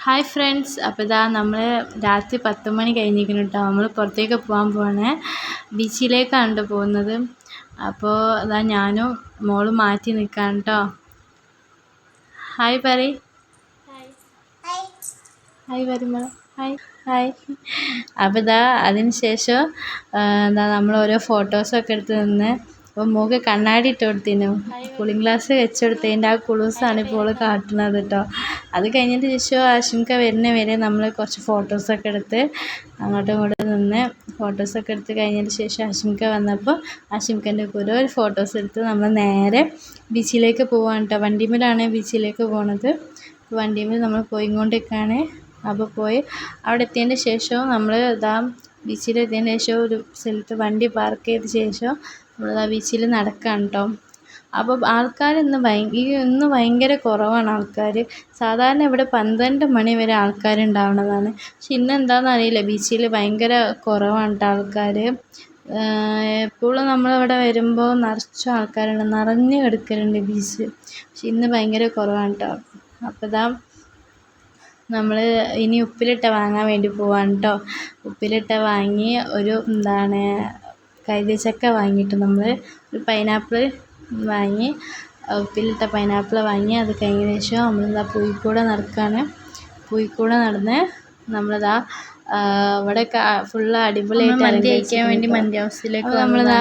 Hi friends, അപ്പോൾ ഇതാ നമ്മൾ രാത്രി 10 മണി കഴിഞ്ഞിരിക്കുന്നു കേട്ടോ. നമ്മൾ പുറത്തേക്ക് പോകാൻ പോവാണ്. ബീച്ചിലേക്കാണ് പോകുന്നത്. അപ്പോൾ ഇതാ ഞാനും മോളും മാറ്റി നിൽക്കാം കേട്ടോ. ഹായ് പറയ്. ഹായ് പറയുമ്പോൾ ഹായ് ഹായ്. അപ്പോൾ ഇതാ അതിന് ശേഷം നമ്മൾ ഓരോ ഫോട്ടോസൊക്കെ എടുത്ത് നിന്ന് അപ്പോൾ മോൾക്ക് കണ്ണാടി ഇട്ട് കൊടുത്തിനു. കൂളിംഗ് ഗ്ലാസ് വെച്ചെടുത്തതിൻ്റെ ആ കുളൂസാണ് ഇപ്പോൾ കാട്ടുന്നത് കേട്ടോ. അത് കഴിഞ്ഞതിന് ശേഷം ആശിംക വരുന്ന വരെ നമ്മൾ കുറച്ച് ഫോട്ടോസൊക്കെ എടുത്ത് അങ്ങോട്ടും ഇങ്ങോട്ടും നിന്ന് ഫോട്ടോസൊക്കെ എടുത്ത് കഴിഞ്ഞതിന് ശേഷം ആശിംക വന്നപ്പോൾ ആശിംകൻ്റെ കൂടെ ഒരു ഫോട്ടോസ് എടുത്ത് നമ്മൾ നേരെ ബീച്ചിലേക്ക് പോവാണ് കേട്ടോ. വണ്ടിമേലാണ് ബീച്ചിലേക്ക് പോണത്. വണ്ടിമേൽ നമ്മൾ പോയിക്കൊണ്ടിരിക്കുകയാണ്. അപ്പോൾ പോയി അവിടെ എത്തിയതിന് ശേഷം നമ്മൾ ഇതാ ബീച്ചിലെത്തിയതിന് ശേഷം ഒരു സ്ഥലത്ത് വണ്ടി പാർക്ക് ചെയ്ത ശേഷം നമ്മളിതാ ബീച്ചിൽ നടക്കുകയാണ് കേട്ടോ. അപ്പോൾ ആൾക്കാർ ഇന്ന് ഭയങ്കര കുറവാണ് ആൾക്കാർ. സാധാരണ ഇവിടെ 12 മണി വരെ ആൾക്കാരുണ്ടാവുന്നതാണ്. പക്ഷെ ഇന്ന് എന്താണെന്ന് അറിയില്ല, ബീച്ചിൽ ഭയങ്കര കുറവാണ് കേട്ടോ ആൾക്കാർ. എപ്പോഴും നമ്മളിവിടെ വരുമ്പോൾ നിറച്ചും ആൾക്കാരുണ്ട്, നിറഞ്ഞ് കിടക്കലുണ്ട് ബീച്ച്. പക്ഷെ ഇന്ന് ഭയങ്കര കുറവാണ് കേട്ടോ. അപ്പോൾ ഇതാ നമ്മൾ ഇനി ഉപ്പിലിട്ട വാങ്ങാൻ വേണ്ടി പോവാണ് കേട്ടോ. ഉപ്പിലിട്ട വാങ്ങി ഒരു കൈതച്ചക്ക വാങ്ങിയിട്ട് നമ്മൾ ഒരു പൈനാപ്പിൾ വാങ്ങി, ഉപ്പിലിട്ട പൈനാപ്പിൾ വാങ്ങി. അത് കഴിഞ്ഞതിന് ശേഷം നമ്മളിതാ പൂയിക്കൂടെ നടക്കുകയാണ്. പൂയിക്കൂടെ നടന്ന് നമ്മളിതാ ഇവിടെ ഫുള്ള് അടിപൊളിയായിട്ട് മന്തി കഴിക്കാൻ വേണ്ടി മന്തി ഹൗസിലേക്ക് നമ്മളിതാ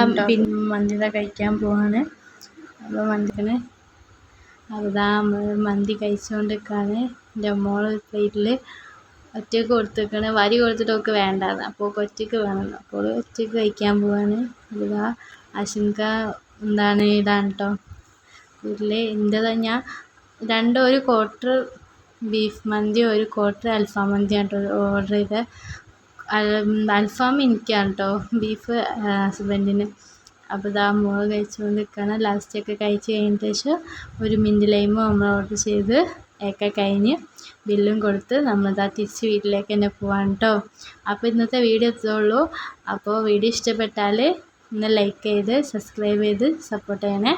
മന്തി കഴിക്കാൻ പോവാണ്. അപ്പോൾ മന്തിന് അതാ നമ്മൾ മന്തി കഴിച്ചുകൊണ്ടിരിക്കുകയാണ്. എൻ്റെ മോള് പ്ലേറ്റിൽ ഒറ്റയ്ക്ക് കൊടുത്തിരിക്കണേ, വരി കൊടുത്തിട്ട് ഒക്കെ വേണ്ടാന്ന്. അപ്പോൾ ഒറ്റയ്ക്ക് വേണമല്ലോ, അപ്പോൾ ഒറ്റയ്ക്ക് കഴിക്കാൻ പോവാണ്. ഇതാ ആശിംക ഇതാണ് കേട്ടോ വീട്ടിൽ. എൻ്റെ ഞാൻ ഒരു ക്വാർട്ടർ ബീഫ് മന്തി, ഒരു ക്വാർട്ടർ അൽഫാം മന്തിയാണ് കേട്ടോ ഓർഡർ ചെയ്തത്. അൽഫാം എനിക്കാണ് കേട്ടോ, ബീഫ് ഹസ്ബൻഡിന്. അപ്പോൾ ഇതാ മോള് കഴിച്ചുകൊണ്ടിരിക്കുകയാണ്. ലാസ്റ്റൊക്കെ കഴിച്ച് കഴിഞ്ഞതിന് ശേഷം ഒരു മിൻറ്റ് ലൈമും നമ്മൾ ഓർഡർ ചെയ്ത് ഒക്കെ കഴിഞ്ഞ് ബില്ലും കൊടുത്ത് നമ്മളിതാ തിരിച്ച് വീട്ടിലേക്ക് തന്നെ പോവാണ് കേട്ടോ. അപ്പോൾ ഇന്നത്തെ വീഡിയോ എത്തുള്ളൂ. അപ്പോൾ വീഡിയോ ഇഷ്ടപ്പെട്ടാൽ ഒന്ന് ലൈക്ക് ചെയ്ത് സബ്സ്ക്രൈബ് ചെയ്ത് സപ്പോർട്ട് ചെയ്യണേ.